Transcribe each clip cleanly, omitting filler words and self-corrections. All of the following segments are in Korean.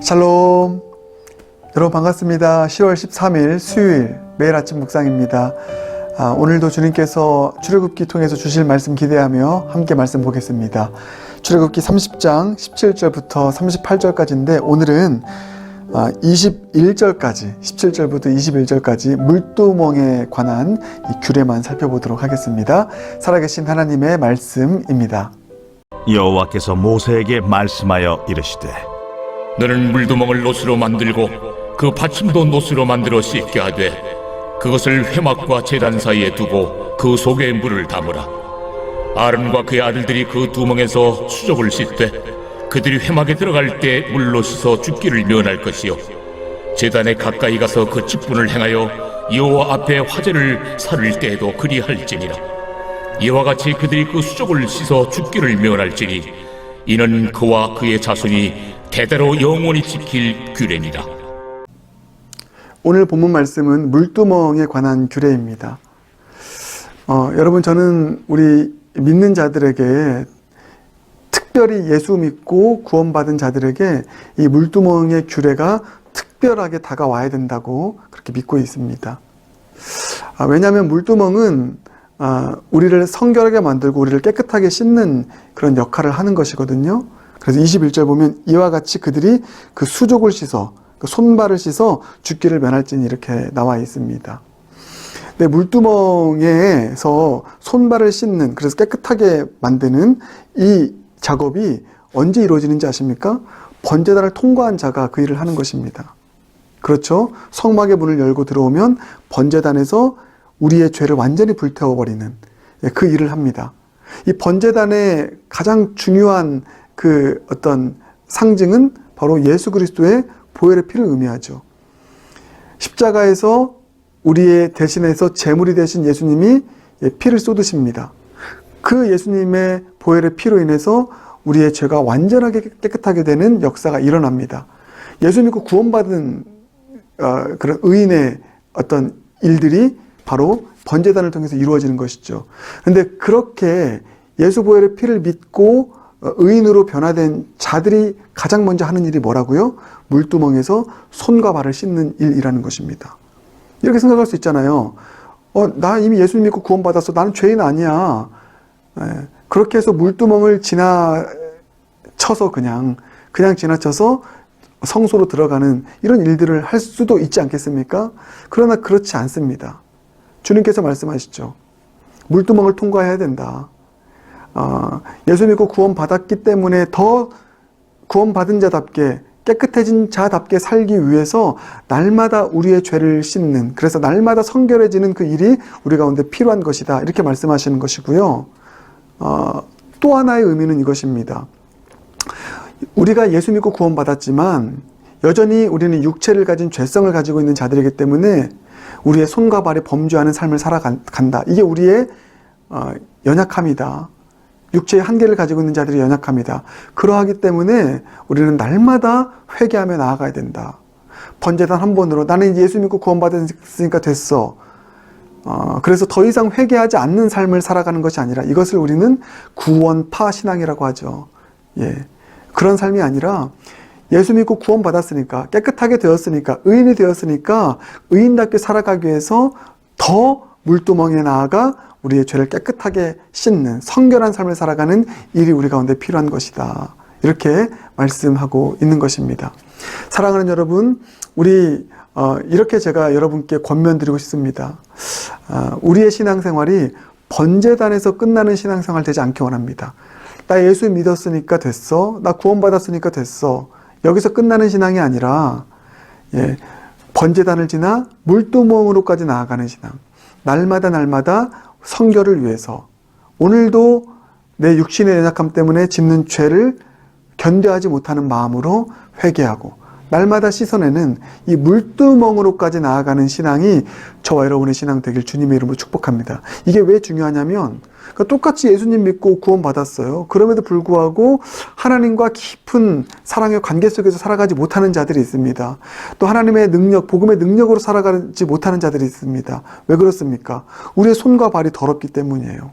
샬롬. 여러분 반갑습니다. 10월 13일 수요일 매일 아침 묵상입니다. 오늘도 주님께서 출애굽기 통해서 주실 말씀 기대하며 함께 말씀 보겠습니다. 출애굽기 30장 17절부터 38절까지인데 오늘은 21절까지 17절부터 21절까지 물두멍에 관한 이 규례만 살펴보도록 하겠습니다. 살아계신 하나님의 말씀입니다. 여호와께서 모세에게 말씀하여 이르시되 너는 물두멍을 노스로 만들고 그 받침도 노스로 만들어 씻게 하되 그것을 회막과 제단 사이에 두고 그 속에 물을 담으라. 아론과 그의 아들들이 그 두멍에서 수족을 씻되 그들이 회막에 들어갈 때 물로 씻어 죽기를 면할 것이요 제단에 가까이 가서 그 직분을 행하여 여호와 앞에 화제를 살을 때에도 그리할지니라. 이와 같이 그들이 그 수족을 씻어 죽기를 면할지니 이는 그와 그의 자손이 대대로 영원히 지킬 규례니라. 오늘 본문 말씀은 물두멍에 관한 규례입니다. 여러분, 저는 우리 믿는 자들에게, 특별히 예수 믿고 구원받은 자들에게 이 물두멍의 규례가 특별하게 다가와야 된다고 그렇게 믿고 있습니다. 왜냐하면 물두멍은 우리를 성결하게 만들고 우리를 깨끗하게 씻는 그런 역할을 하는 것이거든요. 그래서 21절 보면 이와 같이 그들이 그 수족을 씻어, 그 손발을 씻어 죽기를 면할지니 이렇게 나와 있습니다. 근데 물두멍에서 손발을 씻는, 그래서 깨끗하게 만드는 이 작업이 언제 이루어지는지 아십니까? 번제단을 통과한 자가 그 일을 하는 것입니다. 그렇죠? 성막의 문을 열고 들어오면 번제단에서 우리의 죄를 완전히 불태워버리는 그 일을 합니다. 이 번제단의 가장 중요한 그 어떤 상징은 바로 예수 그리스도의 보혈의 피를 의미하죠. 십자가에서 우리의 대신해서 제물이 되신 예수님이 피를 쏟으십니다. 그 예수님의 보혈의 피로 인해서 우리의 죄가 완전하게 깨끗하게 되는 역사가 일어납니다. 예수 믿고 구원받은 그런 의인의 어떤 일들이 바로 번제단을 통해서 이루어지는 것이죠. 그런데 그렇게 예수 보혈의 피를 믿고 의인으로 변화된 자들이 가장 먼저 하는 일이 뭐라고요? 물두멍에서 손과 발을 씻는 일이라는 것입니다. 이렇게 생각할 수 있잖아요. 나 이미 예수 믿고 구원받았어. 나는 죄인 아니야. 그렇게 해서 물두멍을 지나쳐서 그냥 지나쳐서 성소로 들어가는 이런 일들을 할 수도 있지 않겠습니까? 그러나 그렇지 않습니다. 주님께서 말씀하시죠. 물두멍을 통과해야 된다. 예수 믿고 구원받았기 때문에 더 구원받은 자답게, 깨끗해진 자답게 살기 위해서 날마다 우리의 죄를 씻는, 그래서 날마다 성결해지는 그 일이 우리 가운데 필요한 것이다. 이렇게 말씀하시는 것이고요. 또 하나의 의미는 이것입니다. 우리가 예수 믿고 구원받았지만 여전히 우리는 육체를 가진 죄성을 가지고 있는 자들이기 때문에 우리의 손과 발이 범죄하는 삶을 살아간다. 이게 우리의 연약함이다. 육체의 한계를 가지고 있는 자들이 연약합니다. 그러하기 때문에 우리는 날마다 회개하며 나아가야 된다. 번제단 한 번으로 나는 예수 믿고 구원받았으니까 됐어. 그래서 더 이상 회개하지 않는 삶을 살아가는 것이 아니라 이것을 우리는 구원파 신앙이라고 하죠. 그런 삶이 아니라 예수 믿고 구원받았으니까, 깨끗하게 되었으니까, 의인이 되었으니까 의인답게 살아가기 위해서 더 물두멍에 나아가 우리의 죄를 깨끗하게 씻는 성결한 삶을 살아가는 일이 우리 가운데 필요한 것이다. 이렇게 말씀하고 있는 것입니다. 사랑하는 여러분, 우리 이렇게 제가 여러분께 권면드리고 싶습니다. 우리의 신앙생활이 번제단에서 끝나는 신앙생활 되지 않기 원합니다. 나 예수 믿었으니까 됐어. 나 구원받았으니까 됐어. 여기서 끝나는 신앙이 아니라 번제단을 지나 물두멍으로까지 나아가는 신앙. 날마다 성결을 위해서 오늘도 내 육신의 연약함 때문에 짓는 죄를 견뎌하지 못하는 마음으로 회개하고 날마다 씻어내는 이 물두멍으로까지 나아가는 신앙이 저와 여러분의 신앙 되길 주님의 이름으로 축복합니다. 이게 왜 중요하냐면 똑같이 예수님 믿고 구원받았어요. 그럼에도 불구하고 하나님과 깊은 사랑의 관계 속에서 살아가지 못하는 자들이 있습니다. 또 하나님의 능력, 복음의 능력으로 살아가지 못하는 자들이 있습니다. 왜 그렇습니까? 우리의 손과 발이 더럽기 때문이에요.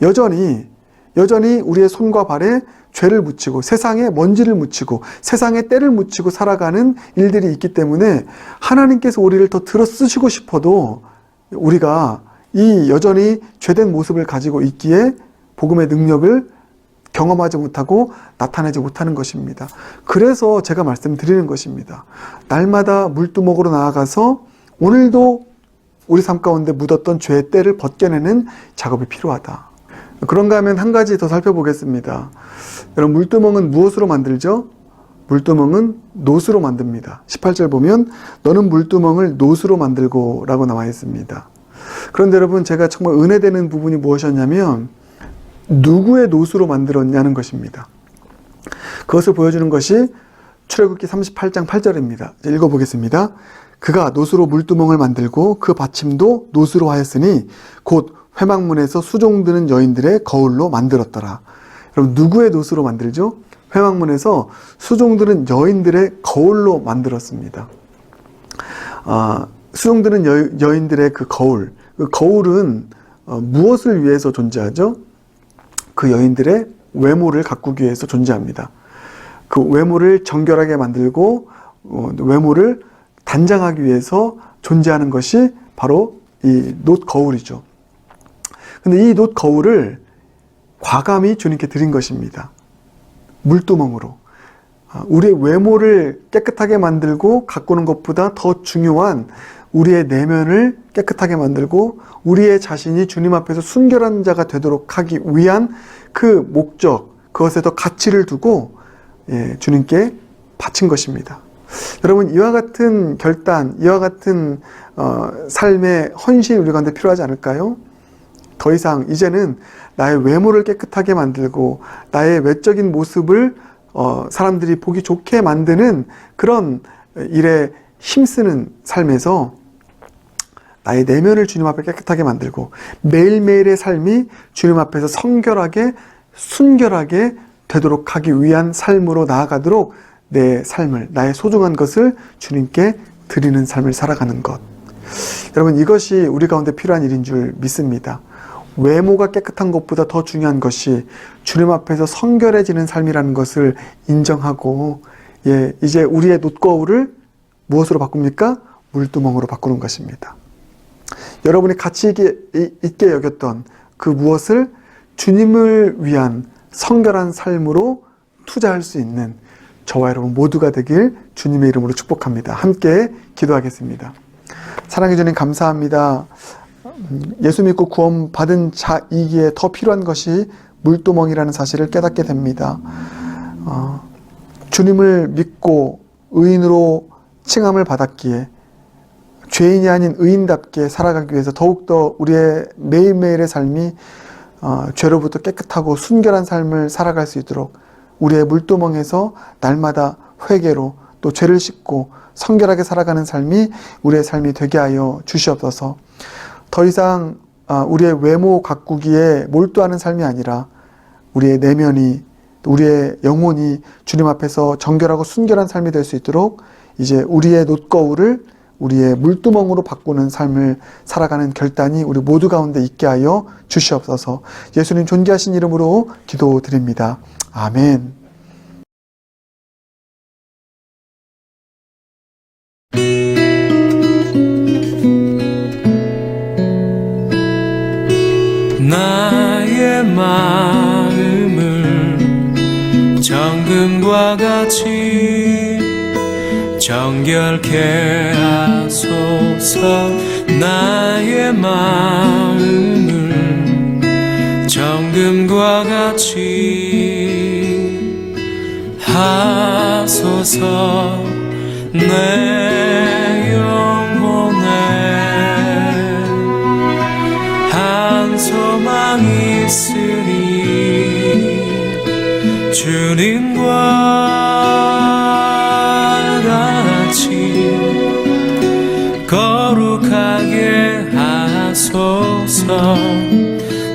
여전히 여전히 우리의 손과 발에 죄를 묻히고 세상에 먼지를 묻히고 세상에 때를 묻히고 살아가는 일들이 있기 때문에 하나님께서 우리를 더 들어 쓰시고 싶어도 우리가 이 여전히 죄된 모습을 가지고 있기에 복음의 능력을 경험하지 못하고 나타내지 못하는 것입니다. 그래서 제가 말씀드리는 것입니다. 날마다 물두목으로 나아가서 오늘도 우리 삶 가운데 묻었던 죄의 때를 벗겨내는 작업이 필요하다. 그런가 하면 한 가지 더 살펴보겠습니다. 여러분, 물두멍은 무엇으로 만들죠? 물두멍은 놋으로 만듭니다. 18절 보면 너는 물두멍을 놋으로 만들고 라고 나와 있습니다. 그런데 여러분, 제가 정말 은혜되는 부분이 무엇이었냐면 누구의 놋으로 만들었냐는 것입니다. 그것을 보여주는 것이 출애굽기 38장 8절입니다. 읽어보겠습니다. 그가 놋으로 물두멍을 만들고 그 받침도 놋으로 하였으니 곧 회막문에서 수종드는 여인들의 거울로 만들었더라. 여러분, 누구의 놋으로 만들죠? 회막문에서 수종드는 여인들의 거울로 만들었습니다. 수종드는 여인들의 그 거울, 그 거울은 무엇을 위해서 존재하죠? 그 여인들의 외모를 가꾸기 위해서 존재합니다. 그 외모를 정결하게 만들고 외모를 단장하기 위해서 존재하는 것이 바로 이 놋 거울이죠. 근데 이 놋 거울을 과감히 주님께 드린 것입니다. 물두멍으로. 우리의 외모를 깨끗하게 만들고 가꾸는 것보다 더 중요한 우리의 내면을 깨끗하게 만들고 우리의 자신이 주님 앞에서 순결한 자가 되도록 하기 위한 그 목적, 그것에 더 가치를 두고 주님께 바친 것입니다. 여러분, 이와 같은 결단, 이와 같은 삶의 헌신이 우리 가운데 필요하지 않을까요? 더 이상 이제는 나의 외모를 깨끗하게 만들고 나의 외적인 모습을 사람들이 보기 좋게 만드는 그런 일에 힘쓰는 삶에서 나의 내면을 주님 앞에 깨끗하게 만들고 매일매일의 삶이 주님 앞에서 성결하게 순결하게 되도록 하기 위한 삶으로 나아가도록 내 삶을, 나의 소중한 것을 주님께 드리는 삶을 살아가는 것. 여러분, 이것이 우리 가운데 필요한 일인 줄 믿습니다. 외모가 깨끗한 것보다 더 중요한 것이 주님 앞에서 성결해지는 삶이라는 것을 인정하고 이제 우리의 놋거울을 무엇으로 바꿉니까? 물두멍으로 바꾸는 것입니다. 여러분이 가치 있게 여겼던 그 무엇을 주님을 위한 성결한 삶으로 투자할 수 있는 저와 여러분 모두가 되길 주님의 이름으로 축복합니다. 함께 기도하겠습니다. 사랑해 주님, 감사합니다. 예수 믿고 구원받은 자이기에 더 필요한 것이 물두멍이라는 사실을 깨닫게 됩니다. 주님을 믿고 의인으로 칭함을 받았기에 죄인이 아닌 의인답게 살아가기 위해서 더욱더 우리의 매일매일의 삶이 죄로부터 깨끗하고 순결한 삶을 살아갈 수 있도록 우리의 물두멍에서 날마다 회개로 또 죄를 씻고 성결하게 살아가는 삶이 우리의 삶이 되게 하여 주시옵소서. 더 이상 우리의 외모 가꾸기에 몰두하는 삶이 아니라 우리의 내면이, 우리의 영혼이 주님 앞에서 정결하고 순결한 삶이 될 수 있도록 이제 우리의 놋거울을 우리의 물두멍으로 바꾸는 삶을 살아가는 결단이 우리 모두 가운데 있게 하여 주시옵소서. 예수님 존귀하신 이름으로 기도드립니다. 아멘. 나의 마음을 정금과 같이 정결케 하소서. 나의 마음을 정금과 같이 하소서. 내 영혼에 한 소망이 있으니 주님과 같이 거룩하게 하소서.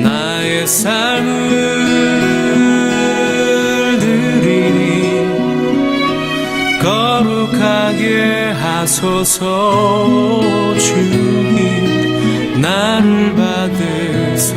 나의 삶을 드리니 거룩하게 하소서. 주님 나를 받으소서.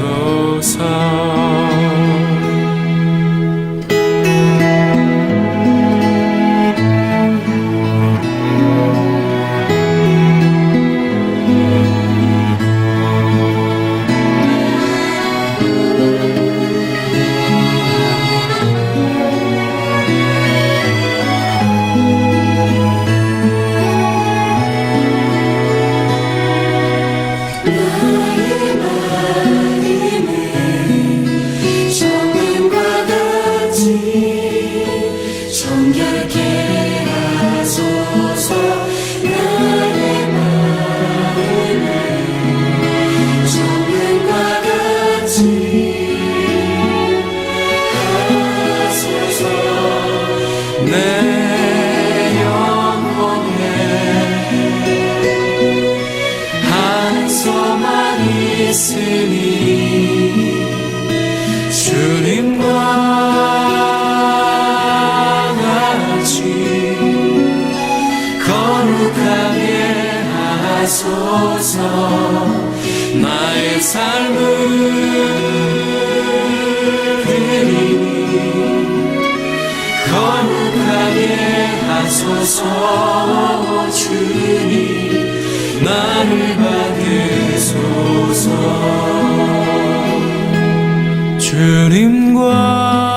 하소서 나의 삶을 드리니 거룩하게 하소서 주님 나를 받으소서 주님과